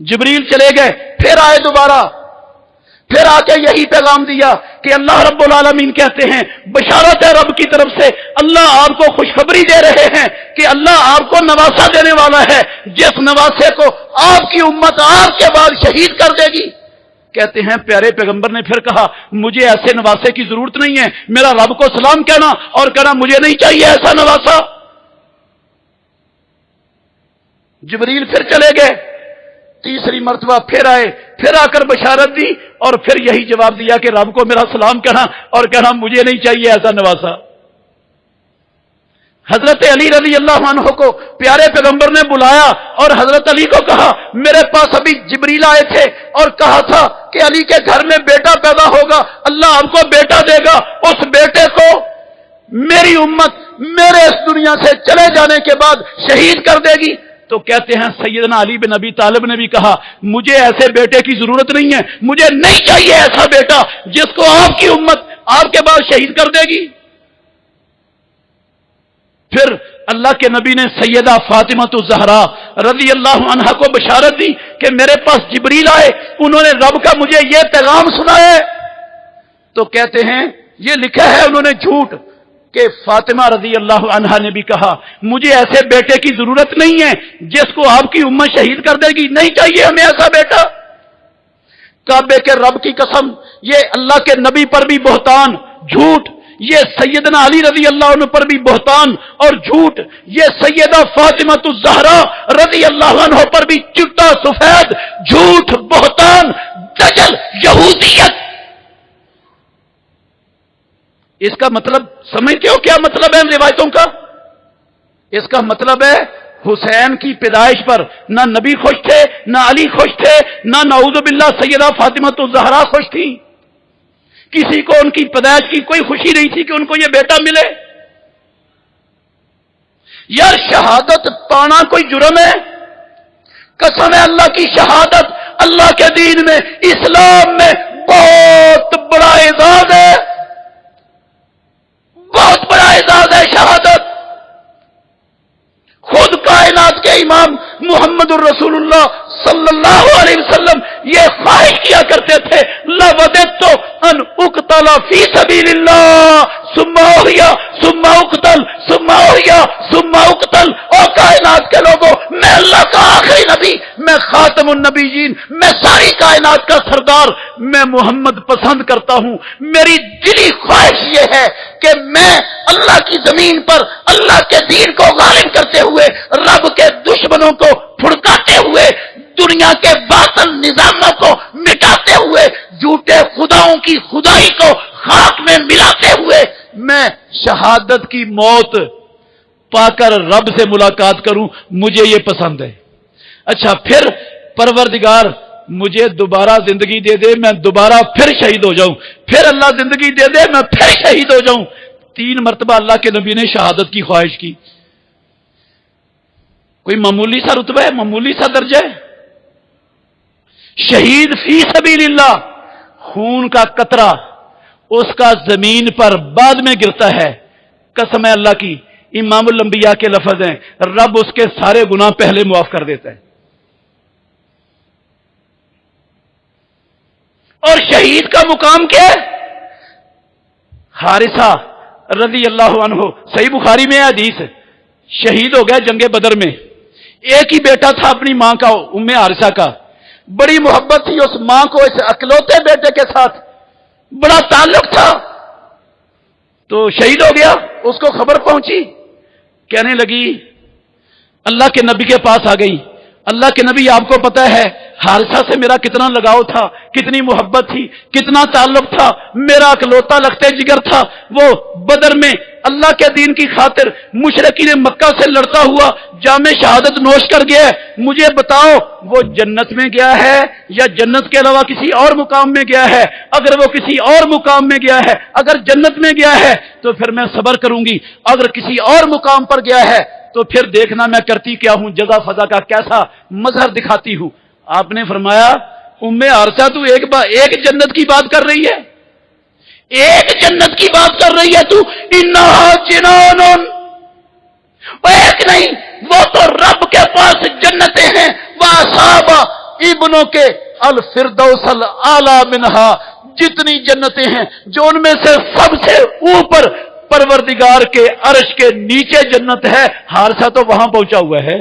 جبریل چلے گئے، پھر آئے دوبارہ، پھر آ کے یہی پیغام دیا کہ اللہ رب العالمین کہتے ہیں بشارت ہے رب کی طرف سے، اللہ آپ کو خوشخبری دے رہے ہیں کہ اللہ آپ کو نواسا دینے والا ہے، جس نواسے کو آپ کی امت آپ کے بعد شہید کر دے گی۔ کہتے ہیں پیارے پیغمبر نے پھر کہا مجھے ایسے نواسے کی ضرورت نہیں ہے، میرا رب کو سلام کہنا اور کہنا مجھے نہیں چاہیے ایسا نواسا۔ جبریل پھر چلے گئے، تیسری مرتبہ پھر آئے، پھر آ کر بشارت دی اور پھر یہی جواب دیا کہ رب کو میرا سلام کہنا اور کہنا مجھے نہیں چاہیے ایسا نواسا۔ حضرت علی رضی اللہ عنہ کو پیارے پیغمبر نے بلایا اور حضرت علی کو کہا میرے پاس ابھی جبریل آئے تھے اور کہا تھا کہ علی کے گھر میں بیٹا پیدا ہوگا، اللہ آپ کو بیٹا دے گا، اس بیٹے کو میری امت میرے اس دنیا سے چلے جانے کے بعد شہید کر دے گی۔ تو کہتے ہیں سیدنا علی بن ابی طالب نے بھی کہا مجھے ایسے بیٹے کی ضرورت نہیں ہے، مجھے نہیں چاہیے ایسا بیٹا جس کو آپ کی امت آپ کے بعد شہید کر دے گی۔ پھر اللہ کے نبی نے سیدہ فاطمہ الزہرا رضی اللہ عنہا کو بشارت دی کہ میرے پاس جبریل آئے، انہوں نے رب کا مجھے یہ پیغام سنایا ہے۔ تو کہتے ہیں یہ لکھا ہے انہوں نے جھوٹ کہ فاطمہ رضی اللہ عنہا نے بھی کہا مجھے ایسے بیٹے کی ضرورت نہیں ہے جس کو آپ کی امت شہید کر دے گی، نہیں چاہیے ہمیں ایسا بیٹا۔ کعبے کے رب کی قسم، یہ اللہ کے نبی پر بھی بہتان، جھوٹ، یہ سیدنا علی رضی اللہ عنہ پر بھی بہتان اور جھوٹ، یہ سیدہ فاطمہ الزہرا رضی اللہ عنہ پر بھی چٹا سفید جھوٹ، بہتان، دجل، یہودیت۔ اس کا مطلب سمجھتے ہو کیا مطلب ہے ان روایتوں کا؟ اس کا مطلب ہے حسین کی پیدائش پر نہ نبی خوش تھے، نہ علی خوش تھے، نہ نعوذ باللہ سیدہ فاطمہ الزہرا خوش تھی، کسی کو ان کی پیدائش کی کوئی خوشی نہیں تھی کہ ان کو یہ بیٹا ملے۔ یار شہادت پانا کوئی جرم ہے؟ قسم ہے اللہ کی، شہادت اللہ کے دین میں، اسلام میں بہت بڑا اعزاز ہے، بہت بڑا اعزاز ہے شہادت۔ خود کائنات کے امام محمد الرسول اللہ صلی اللہ علیہ وسلم یہ خواہش کیا کرتے تھے لَوَدِدْتُ أَنْ أُقْتَلَ فِي سَبِيلِ اللَّهِ ثُمَّ أُحْيَا ثُمَّ أُقْتَلْ ثُمَّ أُحْيَا ثُمَّ أُقْتَلْ۔ اور کائنات کے لوگوں، میں اللہ کا آخری نبی، میں خاتم النبیین، میں ساری کائنات کا سردار، میں محمد پسند کرتا ہوں، میری دلی خواہش یہ ہے کہ میں اللہ کی زمین پر اللہ کے دین کو غالب کرتے ہوئے، رب کے دشمنوں کو پھڑکاتے ہوئے، دنیا کے باطل نظاموں کو مٹاتے ہوئے، جھوٹے خداؤں کی خدائی کو خاک میں ملاتے ہوئے میں شہادت کی موت پا کر رب سے ملاقات کروں، مجھے یہ پسند ہے۔ اچھا پھر پروردگار مجھے دوبارہ زندگی دے دے، میں دوبارہ پھر شہید ہو جاؤں، پھر اللہ زندگی دے دے، میں پھر شہید ہو جاؤں۔ 3 مرتبہ اللہ کے نبی نے شہادت کی خواہش کی۔ کوئی معمولی سا رتبہ ہے، معمولی سا درجہ ہے؟ شہید فی سبیل اللہ، خون کا قطرہ اس کا زمین پر بعد میں گرتا ہے، قسم ہے اللہ کی، امام الانبیاء کے لفظ ہیں، رب اس کے سارے گناہ پہلے معاف کر دیتا ہے۔ اور شہید کا مقام کیا ہے؟ حارثہ رضی اللہ عنہ، صحیح بخاری میں حدیث، شہید ہو گیا جنگ بدر میں، ایک ہی بیٹا تھا اپنی ماں کا، ام حارثہ کا، بڑی محبت تھی اس ماں کو اس اکلوتے بیٹے کے ساتھ، بڑا تعلق تھا، تو شہید ہو گیا۔ اس کو خبر پہنچی، کہنے لگی، اللہ کے نبی کے پاس آ گئی، اللہ کے نبی آپ کو پتہ ہے حارثہ سے میرا کتنا لگاؤ تھا، کتنی محبت تھی، کتنا تعلق تھا، میرا اکلوتا لختے جگر تھا، وہ بدر میں اللہ کے دین کی خاطر مشرکین مکہ سے لڑتا ہوا جام شہادت نوش کر گیا ہے، مجھے بتاؤ وہ جنت میں گیا ہے یا جنت کے علاوہ کسی اور مقام میں گیا ہے؟ اگر وہ کسی اور مقام میں گیا ہے، اگر جنت میں گیا ہے تو پھر میں صبر کروں گی، اگر کسی اور مقام پر گیا ہے تو پھر دیکھنا میں کرتی کیا ہوں، جزا فضا کا کیسا مظہر دکھاتی ہوں۔ آپ نے فرمایا ام حارثہ تو ایک جنت کی بات کر رہی ہے، ایک جنت کی بات کر رہی ہے تو، انہا جنان، ایک نہیں، وہ تو رب کے پاس جنتیں ہیں، وَأَصَابَ ابنوں کے الفردوس الاعلی منہا، جتنی جنتیں ہیں جو ان میں سے سب سے اوپر پروردگار کے عرش کے نیچے جنت ہے، حارثہ تو وہاں پہنچا ہوا ہے۔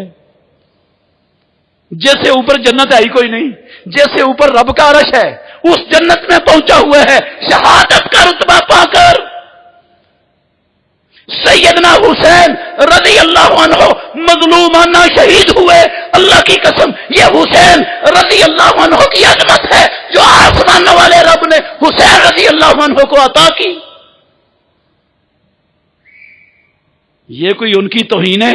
جیسے اوپر جنت ہے ہی کوئی نہیں، جیسے اوپر رب کا عرش ہے اس جنت میں پہنچا ہوا ہے، شہادت کا رتبہ پا کر۔ سیدنا حسین رضی اللہ عنہ مظلومانہ شہید ہوئے، اللہ کی قسم یہ حسین رضی اللہ عنہ کی عظمت ہے جو آسمان والے رب نے حسین رضی اللہ عنہ کو عطا کی۔ یہ کوئی ان کی توہین ہے؟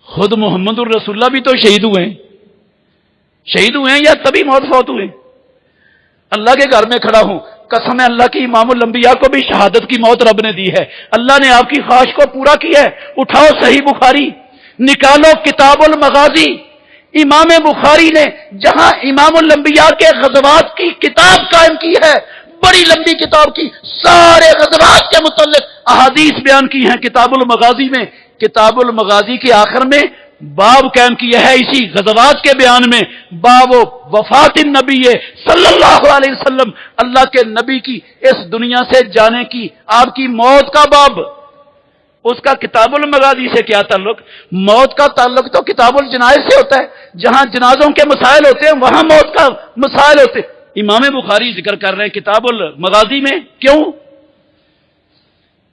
خود محمد الرسول اللہ بھی تو شہید ہوئے ہیں، شہید ہوئے ہیں یا تبھی موت فوت ہوئے؟ اللہ کے گھر میں کھڑا ہوں، قسم اللہ کی امام الانبیاء کو بھی شہادت کی موت رب نے دی ہے، اللہ نے آپ کی خواہش کو پورا کیا ہے۔ اٹھاؤ صحیح بخاری، نکالو کتاب المغازی، امام بخاری نے جہاں امام الانبیاء کے غزوات کی کتاب قائم کی ہے، بڑی لمبی کتاب کی، سارے غزوات کے متعلق احادیث بیان کی ہیں کتاب المغازی میں۔ کتاب المغازی کے آخر میں باب قائم کیا ہے اسی غزوات کے بیان میں، باب وفات النبی صلی اللہ علیہ وسلم، اللہ کے نبی کی اس دنیا سے جانے کی، آپ کی موت کا باب۔ اس کا کتاب المغازی سے کیا تعلق؟ موت کا تعلق تو کتاب الجنائز سے ہوتا ہے، جہاں جنازوں کے مسائل ہوتے ہیں وہاں موت کا مسائل ہوتے ہیں۔ امام بخاری ذکر کر رہے ہیں کتاب المغازی میں، کیوں؟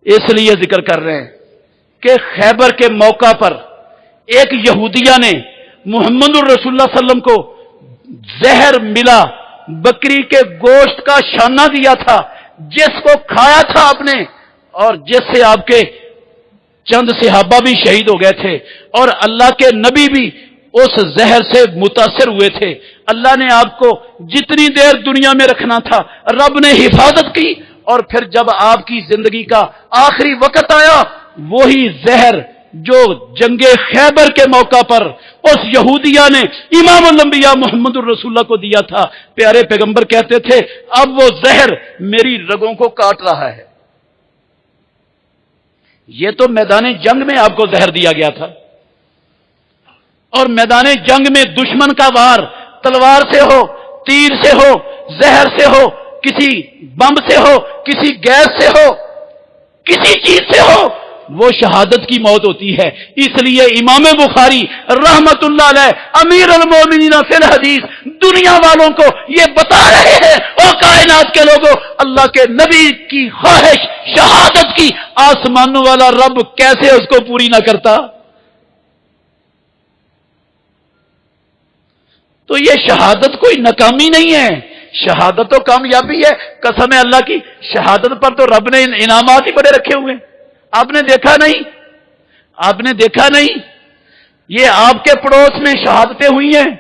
اس لیے ذکر کر رہے ہیں کہ خیبر کے موقع پر ایک یہودیہ نے محمد الرسول اللہ صلی اللہ علیہ وسلم کو زہر ملا، بکری کے گوشت کا شانہ دیا تھا، جس کو کھایا تھا آپ نے، اور جس سے آپ کے چند صحابہ بھی شہید ہو گئے تھے، اور اللہ کے نبی بھی اس زہر سے متاثر ہوئے تھے۔ اللہ نے آپ کو جتنی دیر دنیا میں رکھنا تھا رب نے حفاظت کی، اور پھر جب آپ کی زندگی کا آخری وقت آیا، وہی زہر جو جنگ خیبر کے موقع پر اس یہودیہ نے امام الانبیاء محمد الرسول اللہ کو دیا تھا، پیارے پیغمبر کہتے تھے اب وہ زہر میری رگوں کو کاٹ رہا ہے۔ یہ تو میدان جنگ میں آپ کو زہر دیا گیا تھا، اور میدان جنگ میں دشمن کا وار تلوار سے ہو، تیر سے ہو، زہر سے ہو، کسی بم سے ہو، کسی گیس سے ہو، کسی چیز سے ہو، وہ شہادت کی موت ہوتی ہے۔ اس لیے امام بخاری رحمت اللہ علیہ امیر المومنین فی الحدیث دنیا والوں کو یہ بتا رہے ہیں، اور کائنات کے لوگوں، اللہ کے نبی کی خواہش شہادت کی آسمانوں والا رب کیسے اس کو پوری نہ کرتا؟ تو یہ شہادت کوئی ناکامی نہیں ہے، شہادت تو کامیابی ہے۔ قسم ہے اللہ کی، شہادت پر تو رب نے انعامات ہی بڑے رکھے ہوئے ہیں۔ آپ نے دیکھا نہیں؟ آپ نے دیکھا نہیں؟ یہ آپ کے پڑوس میں شہادتیں ہوئی ہیں،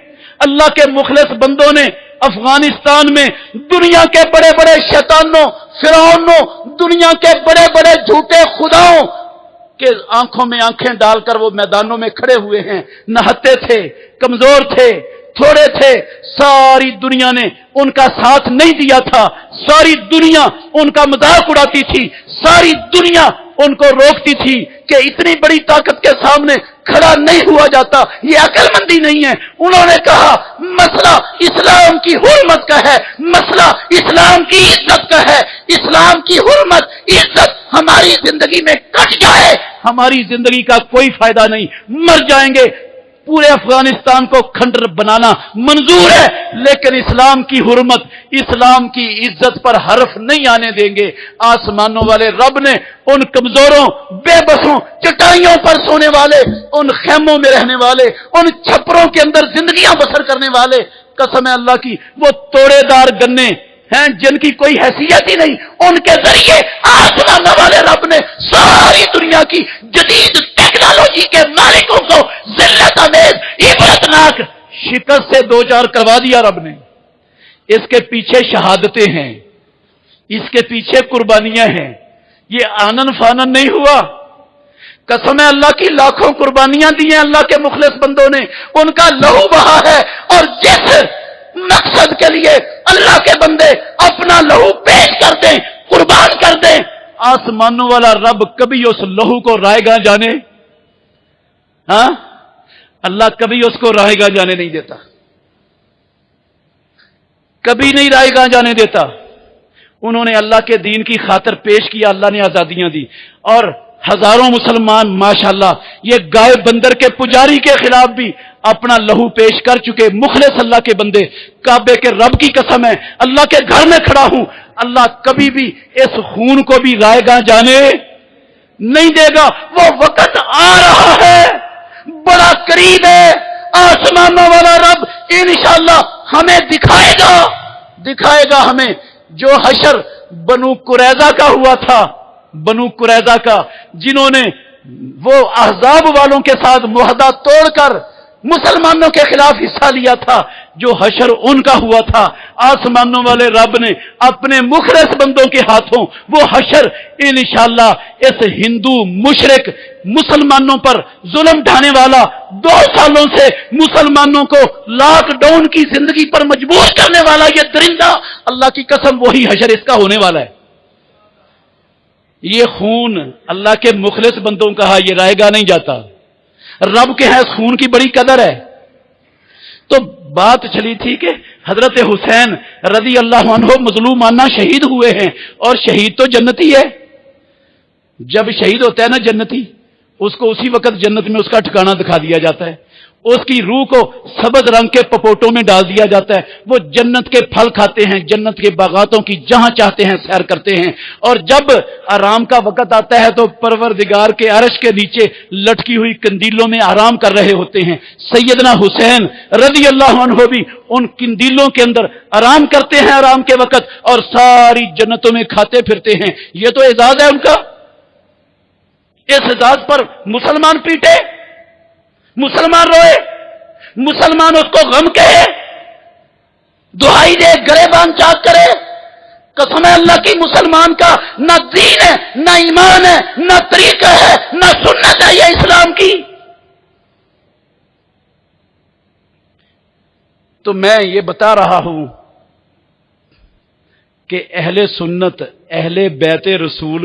اللہ کے مخلص بندوں نے افغانستان میں دنیا کے بڑے بڑے شیطانوں، فرعونوں، دنیا کے بڑے بڑے جھوٹے خداؤں کے آنکھوں میں آنکھیں ڈال کر وہ میدانوں میں کھڑے ہوئے ہیں، نہتے تھے، کمزور تھے، تھوڑے تھے، ساری دنیا نے ان کا ساتھ نہیں دیا تھا، ساری دنیا ان کا مذاق اڑاتی تھی، ساری دنیا ان کو روکتی تھی کہ اتنی بڑی طاقت کے سامنے کھڑا نہیں ہوا جاتا، یہ عقل مندی نہیں ہے۔ انہوں نے کہا مسئلہ اسلام کی حرمت کا ہے، مسئلہ اسلام کی عزت کا ہے، اسلام کی حرمت عزت ہماری زندگی میں کٹ جائے، ہماری زندگی کا کوئی فائدہ نہیں، مر جائیں گے، پورے افغانستان کو کھنڈر بنانا منظور ہے، لیکن اسلام کی حرمت، اسلام کی عزت پر حرف نہیں آنے دیں گے۔ آسمانوں والے رب نے ان کمزوروں، بے بسوں، چٹائیوں پر سونے والے، ان خیموں میں رہنے والے، ان چھپروں کے اندر زندگیاں بسر کرنے والے، قسم اللہ کی وہ توڑے دار گنے ہیں جن کی کوئی حیثیت ہی نہیں، ان کے ذریعے آسمان والے رب نے ساری دنیا کی جدید ٹیکنالوجی کے مالکوں کو ذلت آمیز عبرتناک شکست سے دو چار کروا دیا رب نے۔ اس کے پیچھے شہادتیں ہیں، اس کے پیچھے قربانیاں ہیں، یہ آنن فانن نہیں ہوا۔ قسم اللہ کی لاکھوں قربانیاں دی ہیں اللہ کے مخلص بندوں نے، ان کا لہو بہا ہے، اور جس مقصد کے لیے اللہ کے بندے اپنا لہو پیش کر دیں، قربان کر دیں، آسمانوں والا رب کبھی اس لہو کو رائے گاہ جانے، ہاں اللہ کبھی اس کو رائے گاہ جانے نہیں دیتا۔ کبھی نہیں رائے گاہ جانے دیتا. انہوں نے اللہ کے دین کی خاطر پیش کیا, اللہ نے آزادیاں دی, اور ہزاروں مسلمان ماشاءاللہ یہ گائے بندر کے پجاری کے خلاف بھی اپنا لہو پیش کر چکے. مخلص اللہ کے بندے, کعبے کے رب کی قسم ہے, اللہ کے گھر میں کھڑا ہوں, اللہ کبھی بھی اس خون کو بھی رائے گاہ جانے نہیں دے گا. وہ وقت آ رہا ہے, بڑا قریب ہے, آسمانوں والا رب انشاءاللہ ہمیں دکھائے گا ہمیں جو حشر بنو قریظہ کا ہوا تھا, بنو قریظہ کا, جنہوں نے وہ احزاب والوں کے ساتھ معاہدہ توڑ کر مسلمانوں کے خلاف حصہ لیا تھا, جو حشر ان کا ہوا تھا. آسمانوں والے رب نے اپنے مخلص بندوں کے ہاتھوں وہ حشر انشاءاللہ اس ہندو مشرک مسلمانوں پر ظلم ڈھانے والا, 2 سالوں سے مسلمانوں کو لاک ڈاؤن کی زندگی پر مجبور کرنے والا یہ درندہ, اللہ کی قسم وہی حشر اس کا ہونے والا ہے. یہ خون اللہ کے مخلص بندوں کا, یہ رائے گاہ نہیں جاتا. رب کے ہے اس خون کی بڑی قدر ہے. تو بات چلی تھی کہ حضرت حسین رضی اللہ عنہ مظلومانہ شہید ہوئے ہیں, اور شہید تو جنتی ہے. جب شہید ہوتا ہے نا جنتی, اس کو اسی وقت جنت میں اس کا ٹھکانہ دکھا دیا جاتا ہے, اس کی روح کو سبز رنگ کے پپوٹوں میں ڈال دیا جاتا ہے, وہ جنت کے پھل کھاتے ہیں, جنت کے باغاتوں کی جہاں چاہتے ہیں سیر کرتے ہیں, اور جب آرام کا وقت آتا ہے تو پروردگار کے عرش کے نیچے لٹکی ہوئی کندیلوں میں آرام کر رہے ہوتے ہیں. سیدنا حسین رضی اللہ عنہ بھی ان کندیلوں کے اندر آرام کرتے ہیں آرام کے وقت, اور ساری جنتوں میں کھاتے پھرتے ہیں. یہ تو اعزاز ہے ان کا. اس اعزاز پر مسلمان پیٹے, مسلمان روئے, مسلمان اس کو غم کہے, دہائی دے, گریبان چاک کرے. قسم ہے اللہ کی, مسلمان کا نہ دین ہے, نہ ایمان ہے, نہ طریقہ ہے, نہ سنت ہے یہ اسلام کی. تو میں یہ بتا رہا ہوں کہ اہل سنت, اہل بیت رسول